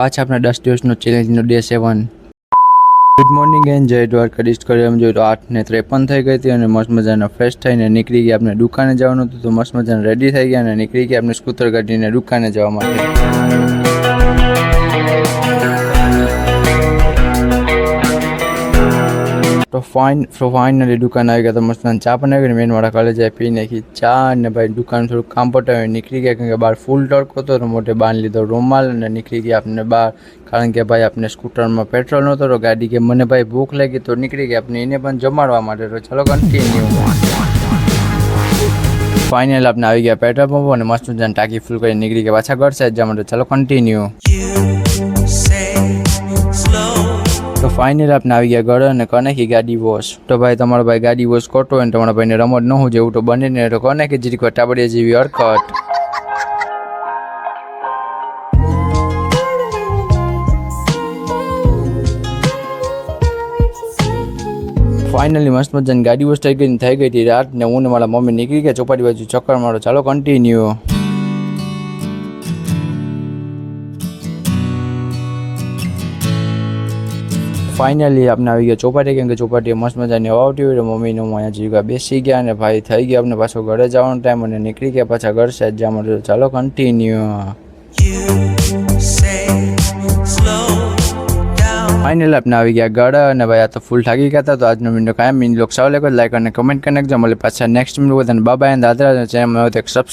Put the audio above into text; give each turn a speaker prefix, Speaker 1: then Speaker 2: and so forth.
Speaker 1: પાછા આપણા 10 દિવસનો ચેલેન્જનો ડે 7. ગુડ મોર્નિંગ એન્ડ જય દ્વારકાધીશ. કરી એમ જોઈએ તો 8:53 થઈ ગઈ હતી અને મસ્ત મજાના ફ્રેશ થઈને નીકળી ગયા. આપણે દુકાને જવાનું હતું તો મસ્ત મજાના રેડી થઈ ગયા અને નીકળી ગયા આપણે સ્કૂટર કાઢીને દુકાને જવા માટે. તો ફાઇનલી દુકાન આવી ગયા તો મસ્ત ચા પણ આવી ગઈ. મેનવાળા કોલેજ પી નાખી ચા અને ભાઈ દુકાન થોડું કામ પટાવી નીકળી ગયા કારણ કે બહાર ફૂલ તડકો હતો તો મોટે બાંધ લીધો રૂમાલ અને નીકળી ગયા આપણે બહાર કારણ કે ભાઈ આપણે સ્કૂટરમાં પેટ્રોલ નહોતો તો ગાડી કે મને ભાઈ ભૂખ લાગી તો નીકળી ગયા આપણે એને પણ જમાડવા માટે. તો ચલો કન્ટિન્યુ. ફાઇનલ આપણે આવી ગયા પેટ્રોલ પંપ અને મસ્ત મજાની ટાંકી ફૂલ કરી નીકળી ગયા પાછા ઘર સાઈડ જવા માટે. ચલો કન્ટિન્યુ. તો ફાઇનલ આપણે આવી ગયા ઘરે અને કહે કે ગાડી વોશ. તો ભાઈ તમારો ભાઈ ગાડી વોશ કરતો હોય ને તમારા ભાઈને રમત ન હોય જેવું તો બને ને તો કહે કે જીરીક ટાબડિયા જેવી હરકત. ફાઇનલી મસ્ત મજાની ગાડી વોશ થઈ ગઈ હતી રાત ને હું ને મારા મમ્મી નીકળી ગયા ચોપાટી બાજુ ચક્કર મારો. ચાલો કન્ટિન્યુ. ફાઇનલી આપણે આવી ગયા ચોપાટી કેમ કે ચોપાટી મસ્ત મજાની હવા આવતી હોય તો મમ્મીને હું અહીંયા જીવવા બેસી ગયા અને ભાઈ થઈ ગયા આપણે પાછો ઘરે જવાનો ટાઈમ અને નીકળી ગયા પાછા ઘર સાઈડ જવા માટે. ચાલો કન્ટિન્યુ. ફાઇનલ આપણે આવી ગયા ઘરે અને ભાઈ આ તો ફૂલ થાકી ગયા હતા. તો આજનો વિડીયો કાયમ લોક સાવ લાઈક અને કમેન્ટ કરી નાખજો. મળે પાછા નેક્સ્ટ વિડીયો. બાય બાય અને દાદરા ચેનલ સબસ્ક્રાઈબ